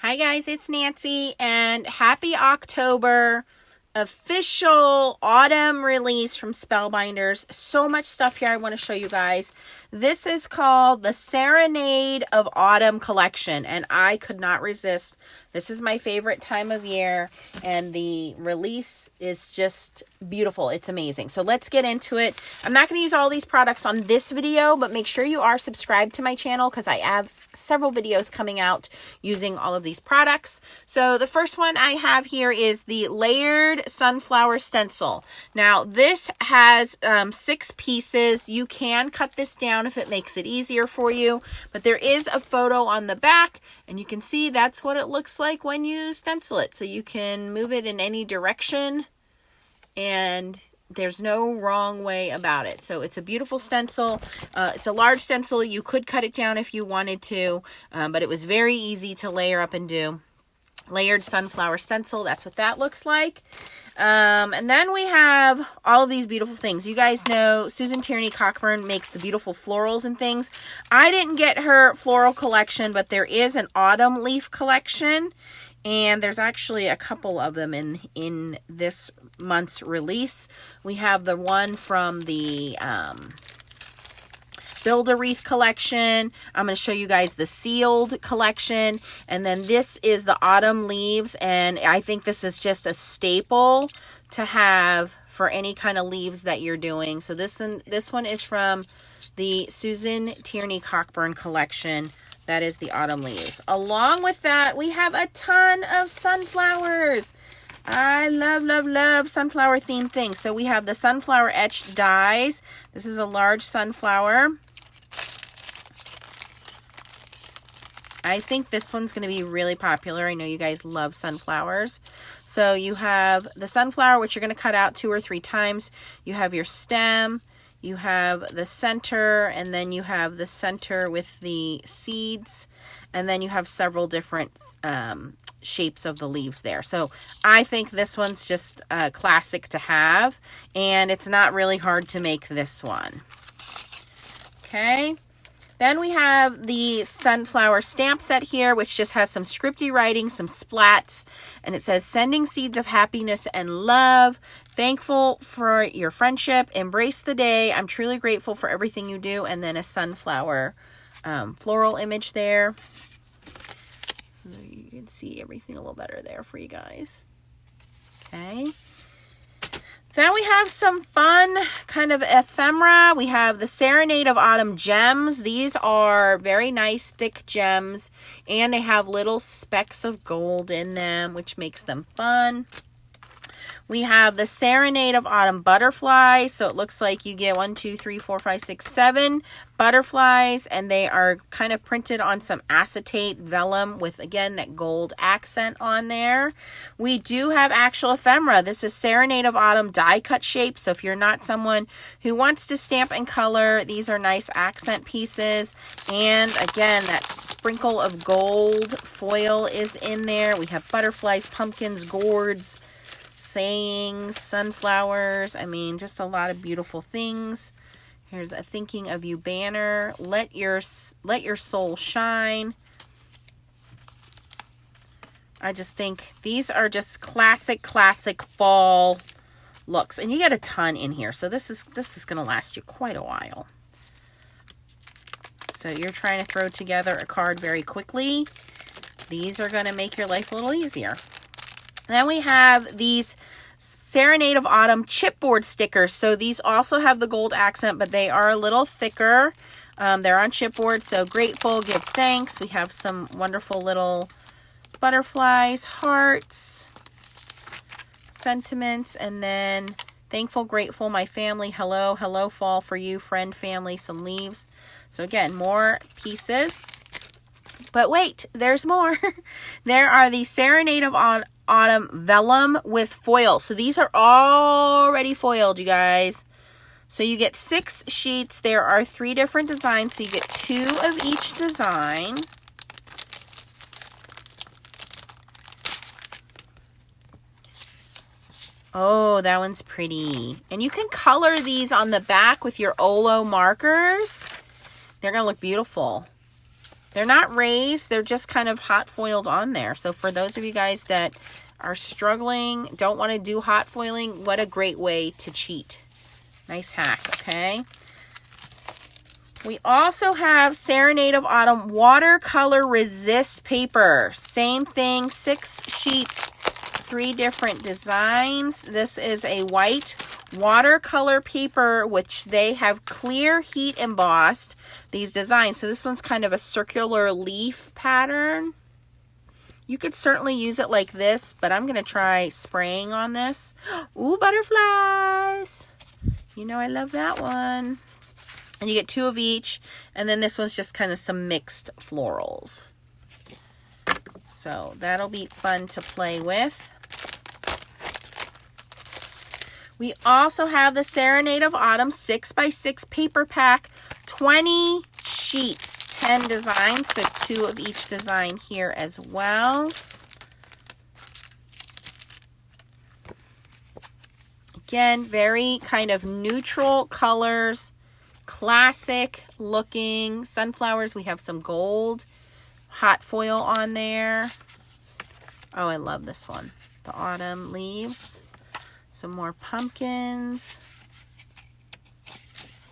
Hi guys, it's Nancy and happy October. Official autumn release from Spellbinders. So much stuff here I want to show you guys. This is called the Serenade of Autumn collection, and I could not resist. This is my favorite time of year, and the release is just beautiful. It's amazing. So let's get into it. I'm not going to use all these products on this video, but make sure you are subscribed to my channel because I have several videos coming out using all of these products. So the first one I have here is the layered sunflower stencil. Now this has 6 pieces. You can cut this down if it makes it easier for you, but there is a photo on the back and you can see that's what it looks like when you stencil it. So you can move it in any direction and there's no wrong way about it. So it's a beautiful stencil. It's a large stencil. You could cut it down if you wanted to, but it was very easy to layer up and do. Layered sunflower stencil. That's what that looks like. And then we have all of these beautiful things. You guys know Susan Tierney Cockburn makes the beautiful florals and things. I didn't get her floral collection, but there is an autumn leaf collection. And there's actually a couple of them in this month's release. We have the one from the Build-A-Wreath collection. I'm going to show you guys the sealed collection. And then this is the autumn leaves. And I think this is just a staple to have for any kind of leaves that you're doing. So this one is from the Susan Tierney Cockburn collection. That is the autumn leaves. Along with that, we have a ton of sunflowers. I love, love, love sunflower themed things. So we have the sunflower etched dies. This is a large sunflower. I think this one's going to be really popular. I know you guys love sunflowers. So you have the sunflower, which you're going to cut out 2 or 3 times. You have your stem. You have the center, and then you have the center with the seeds, and then you have several different shapes of the leaves there. So I think this one's just a classic to have, and it's not really hard to make this one. Okay. Then we have the sunflower stamp set here, which just has some scripty writing, some splats, and it says, sending seeds of happiness and love, thankful for your friendship, embrace the day, I'm truly grateful for everything you do, and then a sunflower floral image there. You can see everything a little better there for you guys. Okay. Then we have some fun kind of ephemera. We have the Serenade of Autumn gems. These are very nice thick gems and they have little specks of gold in them, which makes them fun. We have the Serenade of Autumn butterflies. So it looks like you get 1, 2, 3, 4, 5, 6, 7 butterflies, and they are kind of printed on some acetate vellum with, again, that gold accent on there. We do have actual ephemera. This is Serenade of Autumn die cut shape. So if you're not someone who wants to stamp and color, these are nice accent pieces. And again, that sprinkle of gold foil is in there. We have butterflies, pumpkins, gourds, sayings, sunflowers. I mean, just a lot of beautiful things. Here's a thinking of you banner. Let your soul shine. I just think these are just classic fall looks, and you get a ton in here. So this is going to last you quite a while. So you're trying to throw together a card very quickly. These are going to make your life a little easier. Then we have these Serenade of Autumn chipboard stickers. So these also have the gold accent, but they are a little thicker. They're on chipboard. So grateful, give thanks. We have some wonderful little butterflies, hearts, sentiments, and then thankful, grateful, my family, hello, hello, fall for you, friend, family, some leaves. So again, more pieces. But wait, there's more. There are the Serenade of Autumn vellum with foil. So these are already foiled, you guys. So you get 6 sheets. There are 3 different designs. So you get 2 of each design. Oh, that one's pretty. And you can color these on the back with your Olo markers. They're going to look beautiful. They're not raised, they're just kind of hot foiled on there. So for those of you guys that are struggling, don't want to do hot foiling, what a great way to cheat. Nice hack, okay? We also have Serenade of Autumn watercolor resist paper. Same thing, 6 sheets, 3 different designs. This is a white watercolor paper, which they have clear heat embossed these designs. So this one's kind of a circular leaf pattern. You could certainly use it like this, but I'm going to try spraying on this. Ooh, butterflies. You know I love that one. And you get 2 of each. And then this one's just kind of some mixed florals. So that'll be fun to play with. We also have the Serenade of Autumn 6x6 paper pack. 20 sheets. 10 designs, so 2 of each design here as well. Again, very kind of neutral colors, classic looking sunflowers. We have some gold hot foil on there. Oh, I love this one. The autumn leaves. Some more pumpkins.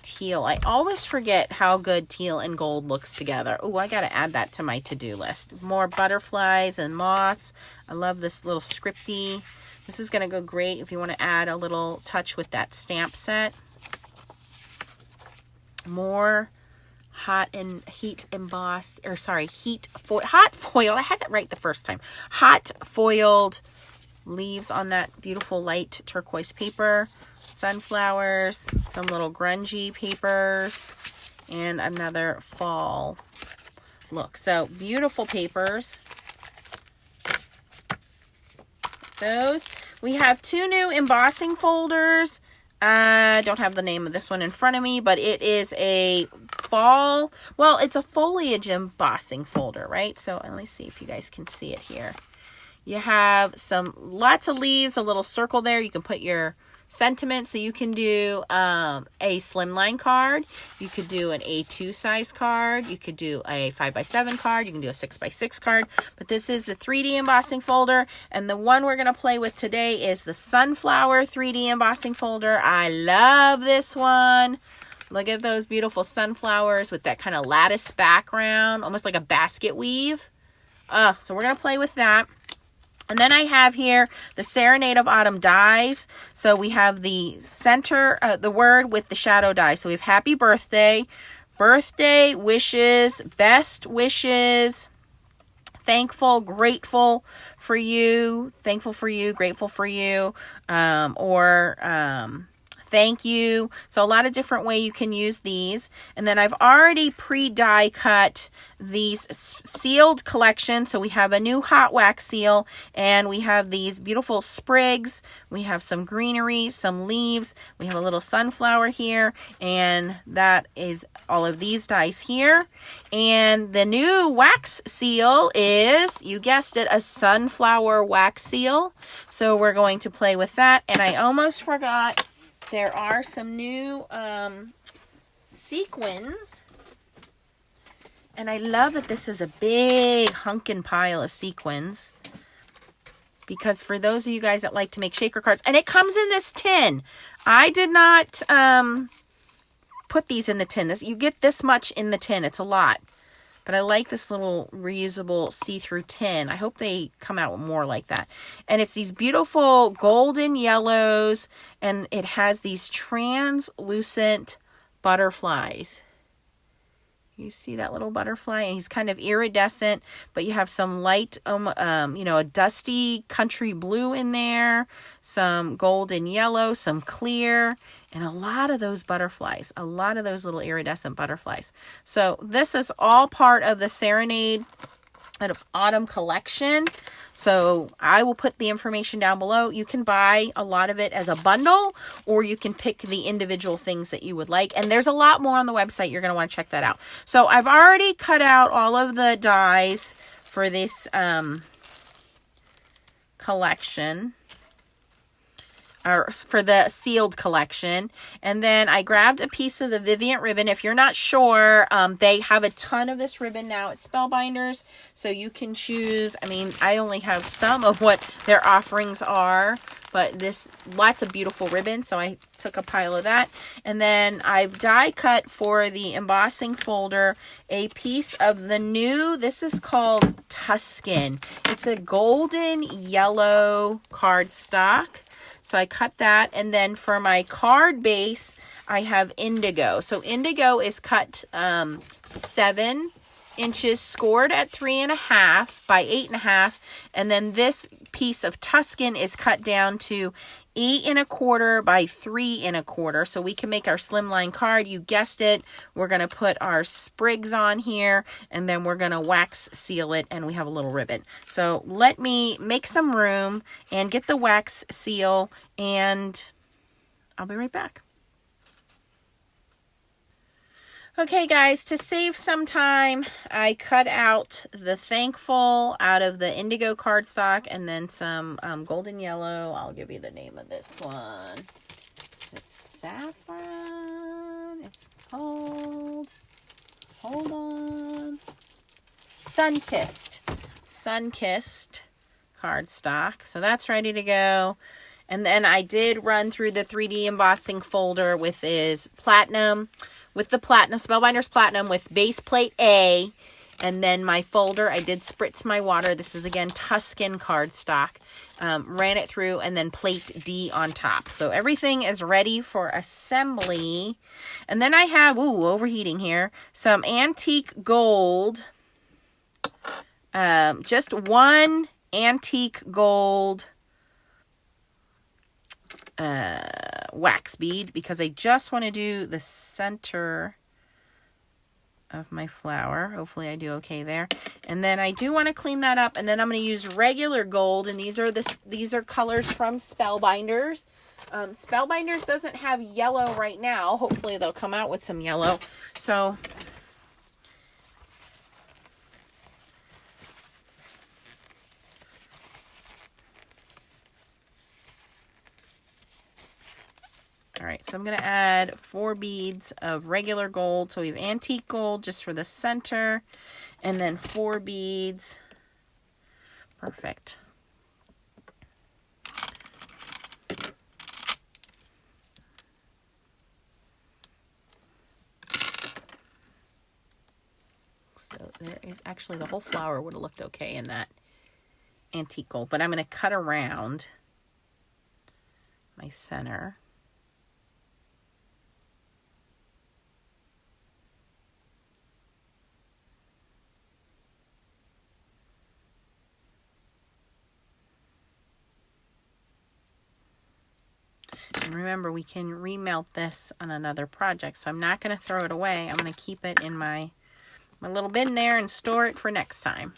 Teal. I always forget how good teal and gold looks together. Oh, I got to add that to my to-do list. More butterflies and moths. I love this little scripty. This is going to go great if you want to add a little touch with that stamp set. More hot and heat embossed, or sorry, hot foiled. I had that right the first time. Hot foiled leaves on that beautiful light turquoise paper. Sunflowers, some little grungy papers, and another fall look. So beautiful papers. Those. We have 2 new embossing folders. I don't have the name of this one in front of me, but it is a fall, well, it's a foliage embossing folder, right? So let me see if you guys can see it here. You have lots of leaves, a little circle there. You can put your sentiment. So you can do a slimline card. You could do an A2 size card. You could do a 5x7 card. You can do a 6x6 card. But this is the 3D embossing folder. And the one we're going to play with today is the Sunflower 3D embossing folder. I love this one. Look at those beautiful sunflowers with that kind of lattice background, almost like a basket weave. So we're going to play with that. And then I have here the Serenade of Autumn dies. So we have the center, the word with the shadow die. So we have happy birthday, birthday wishes, best wishes, thankful, grateful for you, thankful for you, grateful for you, thank you. So a lot of different way you can use these. And then I've already pre-die cut these sealed collection. So we have a new hot wax seal, and we have these beautiful sprigs. We have some greenery, some leaves. We have a little sunflower here, and that is all of these dies here. And the new wax seal is, you guessed it, a sunflower wax seal. So we're going to play with that. And I almost forgot, there are some new sequins. And I love that this is a big hunkin' pile of sequins. Because for those of you guys that like to make shaker cards, and it comes in this tin. I did not put these in the tin. You get this much in the tin. It's a lot. But I like this little reusable see-through tin. I hope they come out with more like that. And it's these beautiful golden yellows. And it has these translucent butterflies. You see that little butterfly? And he's kind of iridescent. But you have some light, a dusty country blue in there. Some golden yellow, some clear. And a lot of those butterflies, a lot of those little iridescent butterflies. So this is all part of the Serenade of Autumn collection. So I will put the information down below. You can buy a lot of it as a bundle, or you can pick the individual things that you would like. And there's a lot more on the website. You're going to want to check that out. So I've already cut out all of the dies for this collection. or for the sealed collection. And then I grabbed a piece of the Viviant ribbon. If you're not sure, they have a ton of this ribbon now at Spellbinders, so you can choose. I mean, I only have some of what their offerings are, but this lots of beautiful ribbon, so I took a pile of that. And then I've die cut for the embossing folder a piece of the new, this is called Tuscan. It's a golden yellow cardstock. So I cut that, and then for my card base, I have indigo. So indigo is cut 7 inches, scored at 3.5 by 8.5, and then this piece of Tuscan is cut down to 8.25 by 3.25. So we can make our slimline card. You guessed it. We're going to put our sprigs on here, and then we're going to wax seal it, and we have a little ribbon. So let me make some room and get the wax seal, and I'll be right back. Okay, guys, to save some time, I cut out the Thankful out of the indigo cardstock, and then some golden yellow. I'll give you the name of this one. It's Saffron. It's called, hold on, Sunkissed. Sunkissed cardstock. So that's ready to go. And then I did run through the 3D embossing folder with his platinum. With the platinum, Spellbinders Platinum with base plate A, and then my folder, I did spritz my water. This is, again, Tuscan cardstock. Ran it through, and then plate D on top. So everything is ready for assembly. And then I have, overheating here, some antique gold. Just one antique gold wax bead, because I just want to do the center of my flower. Hopefully I do okay there. And then I do want to clean that up, and then I'm going to use regular gold, and these are colors from Spellbinders. Spellbinders doesn't have yellow right now. Hopefully they'll come out with some yellow. So all right, so I'm going to add 4 beads of regular gold. So we have antique gold just for the center, and then 4 beads. Perfect. So there is actually, the whole flower would have looked okay in that antique gold, but I'm going to cut around my center. And remember, we can remelt this on another project, so I'm not going to throw it away. I'm going to keep it in my little bin there and store it for next time.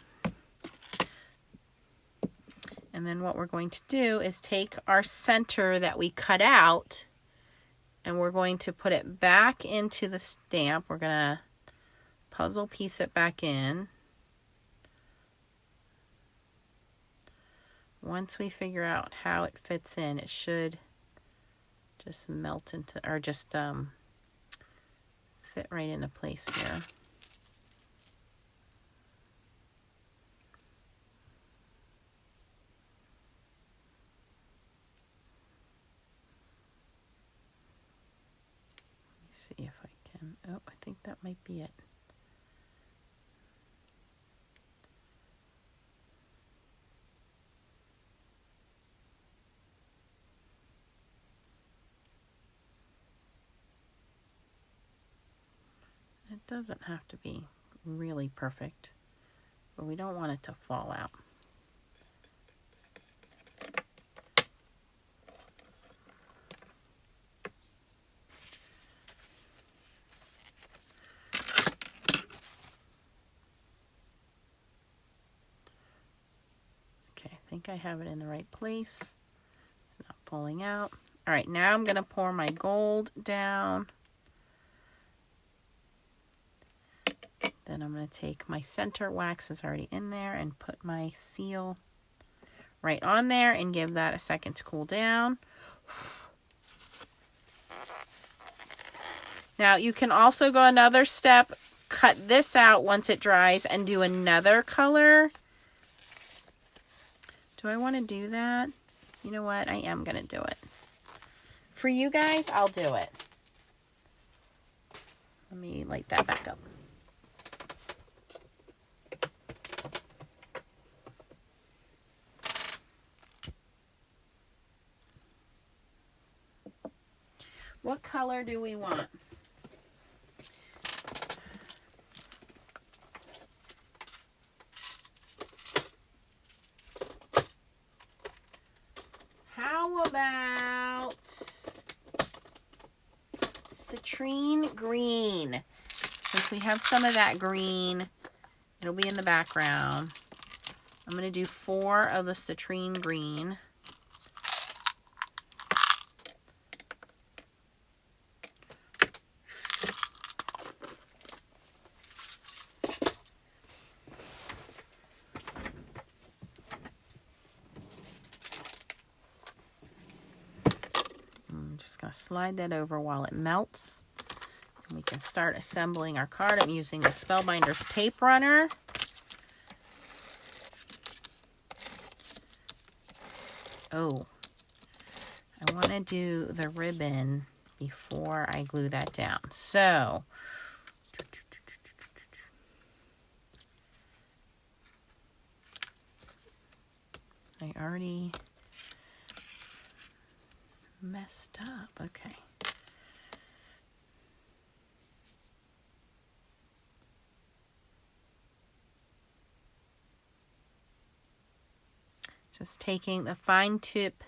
And then what we're going to do is take our center that we cut out, and we're going to put it back into the stamp. We're going to puzzle piece it back in. Once we figure out how it fits in, it should just melt into, or just fit right into place here. Let me see if I can, oh, I think that might be it. It doesn't have to be really perfect, but we don't want it to fall out. Okay, I think I have it in the right place. It's not falling out. All right, now I'm going to pour my gold down. Then I'm going to take my center wax is already in there and put my seal right on there and give that a second to cool down. Now you can also go another step, cut this out once it dries and do another color. Do I want to do that? You know what? I am going to do it. For you guys, I'll do it. Let me light that back up. What color do we want? How about citrine green? Since we have some of that green, it'll be in the background. I'm going to do 4 of the citrine green. Just going to slide that over while it melts. And we can start assembling our card. I'm using the Spellbinders tape runner. Oh, I want to do the ribbon before I glue that down. So, I already messed up. Okay. Just taking the fine tip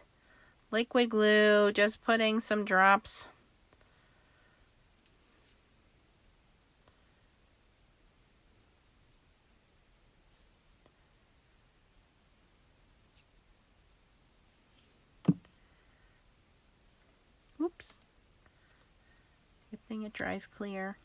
liquid glue, just putting some drops. Oops. Good thing it dries clear.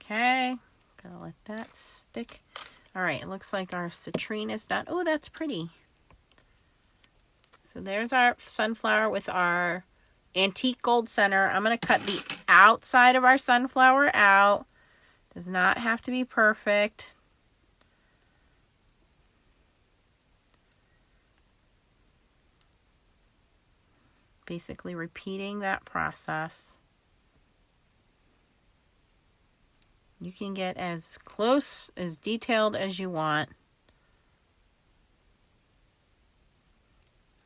Okay, gonna let that stick. All right, it looks like our citrine is done. Oh, that's pretty. So there's our sunflower with our antique gold center. I'm gonna cut the outside of our sunflower out. Does not have to be perfect. Basically repeating that process. You can get as close, as detailed as you want.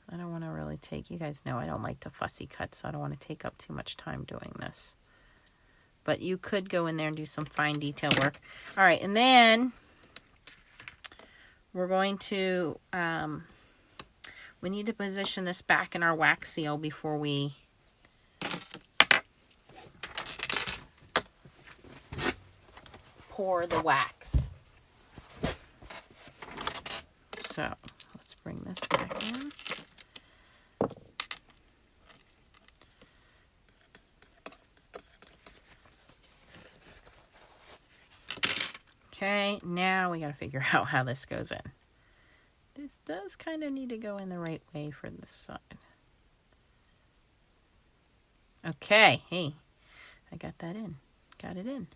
I don't want to really take, you guys know I don't like to fussy cut, so I don't want to take up too much time doing this. But you could go in there and do some fine detail work. All right, and then we're going to, we need to position this back in our wax seal before we pour the wax. So let's bring this back in. Okay, now we got to figure out how this goes in. This does kind of need to go in the right way for this side. Okay, hey, I got that in. Got it in.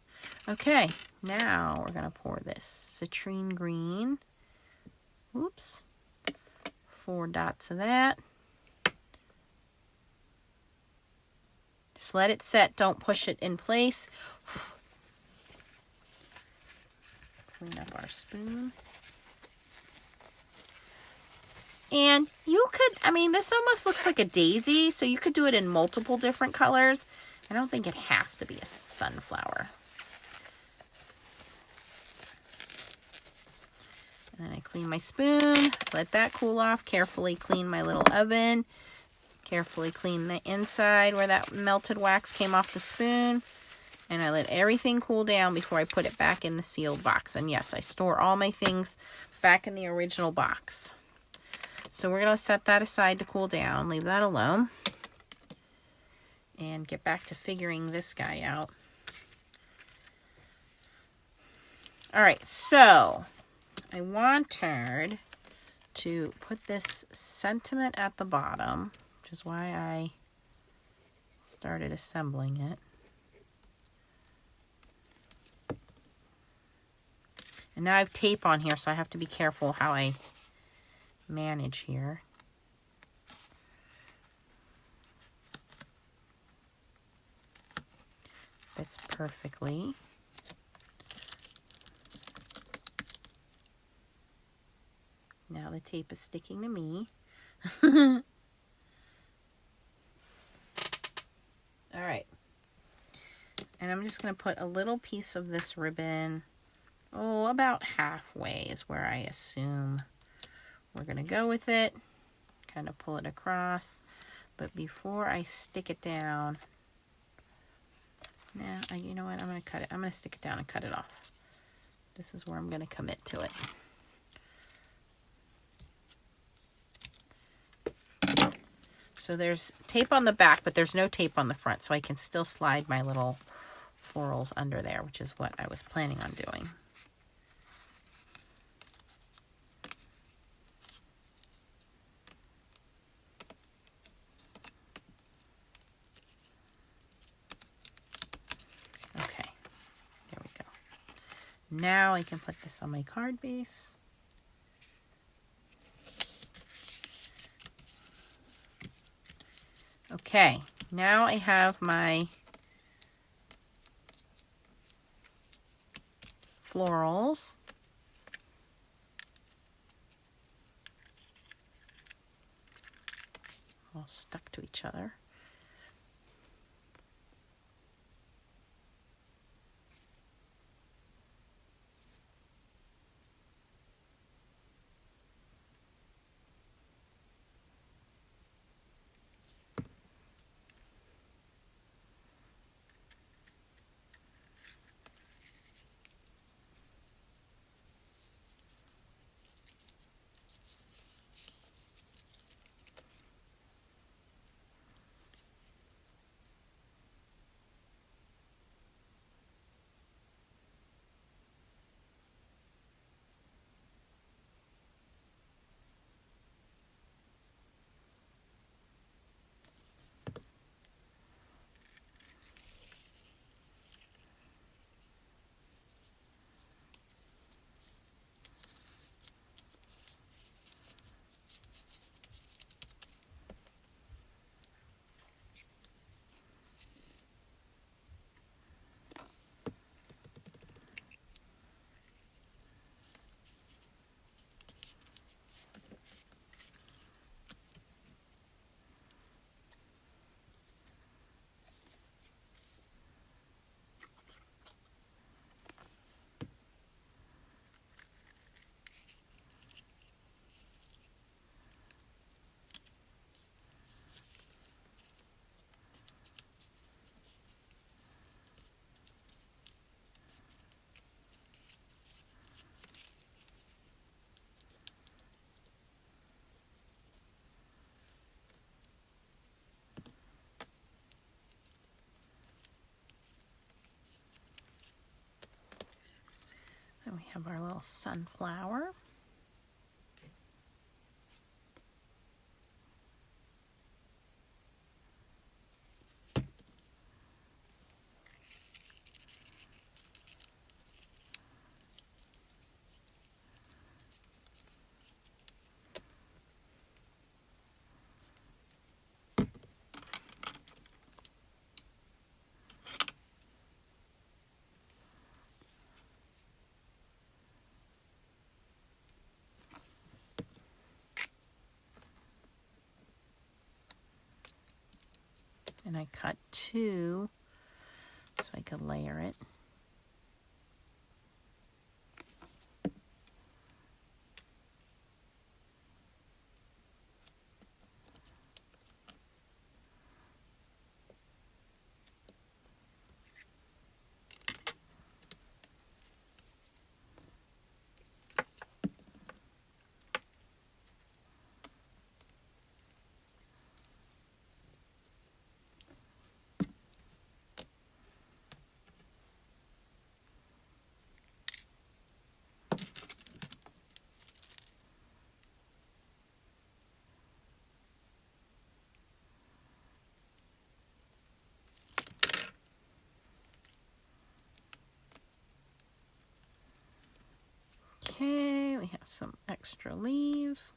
Okay, now we're going to pour this citrine green. Oops. 4 dots of that. Just let it set. Don't push it in place. Clean up our spoon. And you could, I mean, this almost looks like a daisy, so you could do it in multiple different colors. I don't think it has to be a sunflower. And then I clean my spoon, let that cool off, carefully clean my little oven, carefully clean the inside where that melted wax came off the spoon, and I let everything cool down before I put it back in the sealed box. And yes, I store all my things back in the original box. So we're going to set that aside to cool down, leave that alone, and get back to figuring this guy out. All right, so I wanted to put this sentiment at the bottom, which is why I started assembling it. And now I have tape on here, so I have to be careful how I manage here. Fits perfectly. Now the tape is sticking to me. All right. And I'm just going to put a little piece of this ribbon, about halfway is where I assume we're going to go with it. Kind of pull it across. But before I stick it down, you know what? I'm going to cut it. I'm going to stick it down and cut it off. This is where I'm going to commit to it. So there's tape on the back, but there's no tape on the front, so I can still slide my little florals under there, which is what I was planning on doing. Okay, there we go. Now I can put this on my card base. Okay, now I have my florals. All stuck to each other. And we have our little sunflower. And I cut two so I could layer it. some extra leaves.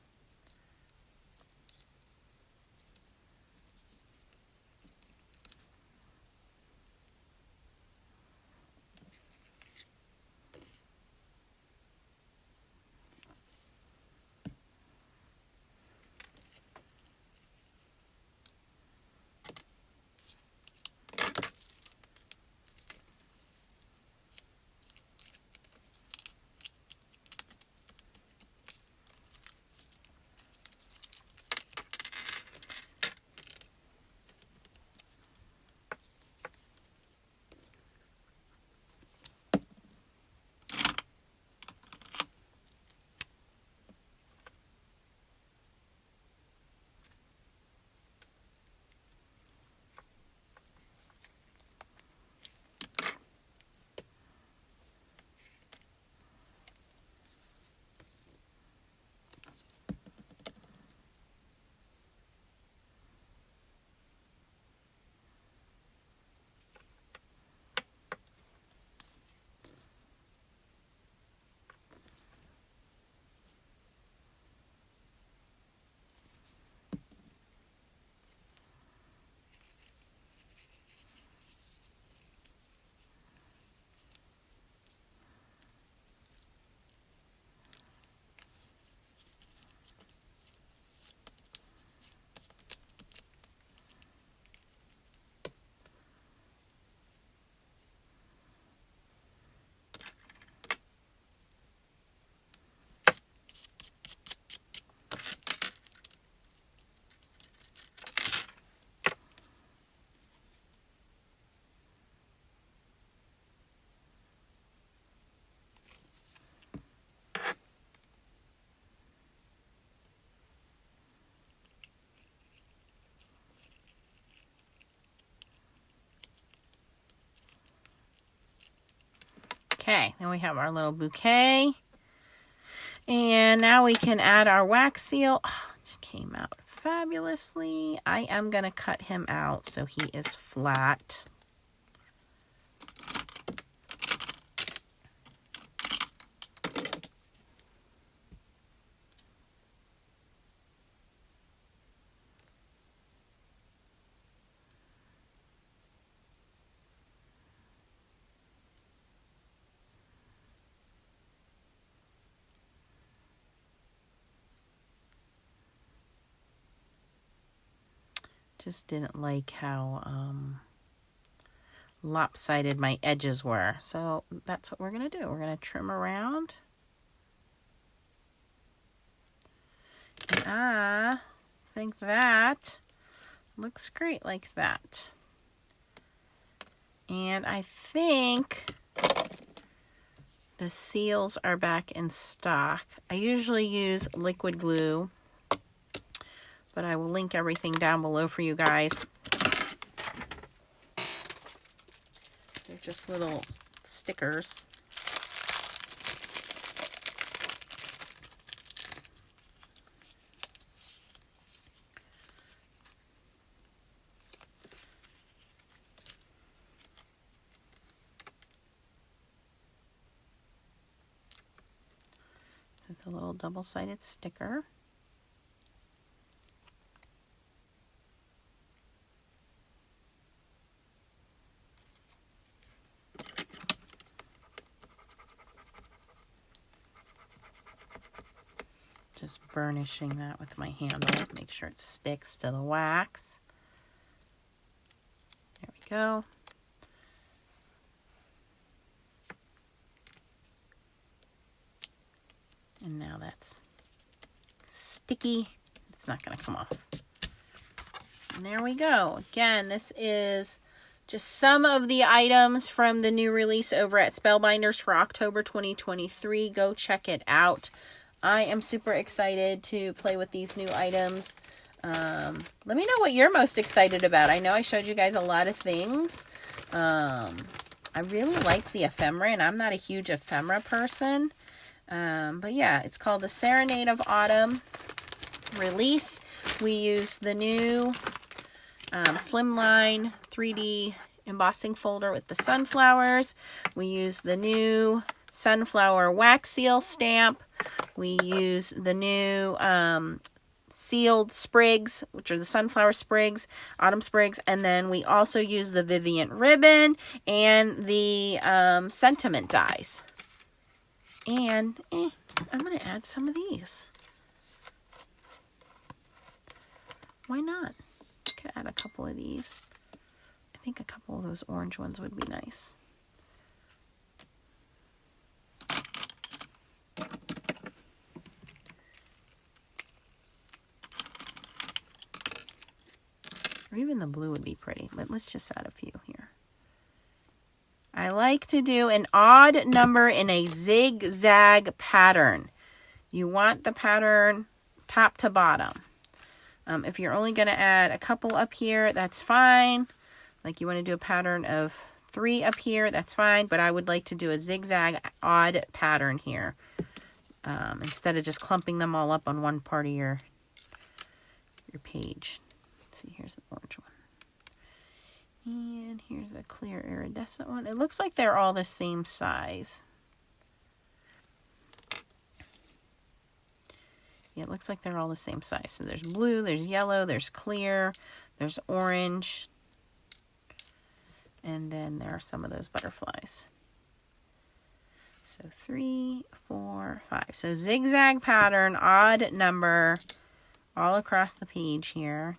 Okay, then we have our little bouquet. And now we can add our wax seal. Oh, it came out fabulously. I am going to cut him out so he is flat. Just didn't like how lopsided my edges were. So that's what we're going to do. We're going to trim around. And I think that looks great like that. And I think the seals are back in stock. I usually use liquid glue, but I will link everything down below for you guys. They're just little stickers. It's a little double-sided sticker. Just burnishing that with my handle. Make sure it sticks to the wax. There we go. And now that's sticky. It's not going to come off. And there we go. Again, this is just some of the items from the new release over at Spellbinders for October 2023. Go check it out. I am super excited to play with these new items. Let me know what you're most excited about. I know I showed you guys a lot of things. I really like the ephemera, and I'm not a huge ephemera person. But yeah, it's called the Serenade of Autumn release. We use the new Slimline 3D embossing folder with the sunflowers. We use the new sunflower wax seal stamp We use the new sealed sprigs, which are the sunflower sprigs, autumn sprigs, and then we also use the Viviant ribbon and the sentiment dies. And I'm going to add some of these. Why not? Could add a couple of these. I think a couple of those orange ones would be nice. Or even the blue would be pretty, but let's just add a few here. I like to do an odd number in a zigzag pattern. You want the pattern top to bottom. If you're only going to add a couple up here, that's fine. Like you want to do a pattern of 3 up here, that's fine. But I would like to do a zigzag odd pattern here. Instead of just clumping them all up on one part of your page. Let's see, here's the orange one. And here's a clear iridescent one. It looks like they're all the same size. Yeah, it looks like they're all the same size. So there's blue, there's yellow, there's clear, there's orange. And then there are some of those butterflies. So 3, 4, 5. So zigzag pattern, odd number, all across the page here.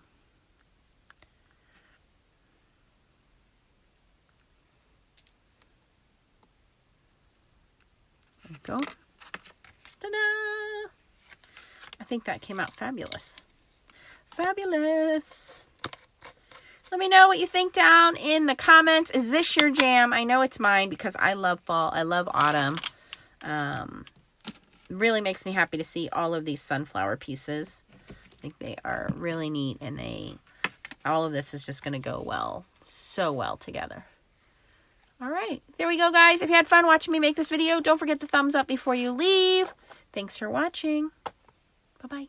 There we go. Ta-da! I think that came out fabulous. Fabulous! Let me know what you think down in the comments. Is this your jam? I know it's mine because I love fall. I love autumn. Really makes me happy to see all of these sunflower pieces. I think they are really neat, and all of this is just going to go well, so well together. All right, there we go, guys. If you had fun watching me make this video, don't forget the thumbs up before you leave. Thanks for watching. Bye-bye.